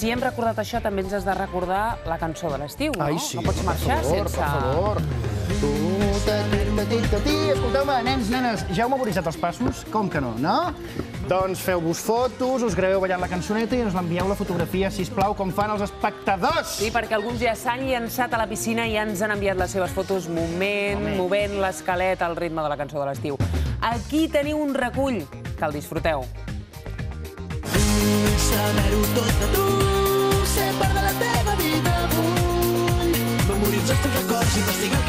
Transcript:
si hem recordat això, també ens has de recordar la cançó de l'estiu, no? Ai, sí, No pots marxar sense... Per favor. Escolteu-me, nens, nenes, ja heu memoritzat els passos? Com que no, no? Doncs feu-vos fotos, us graveu ballant la cançoneta i ens l'envieu la fotografia, sisplau, com fan els espectadors. Sí, perquè alguns ja s'han llançat a la piscina i ja ens han enviat les seves fotos movent l'esquelet al ritme de la cançó de l'estiu. Aquí teniu un recull, que el disfruteu. Saber-ho tot de tu, ser part de la teva vida, vull memoritzar els teus records, investigar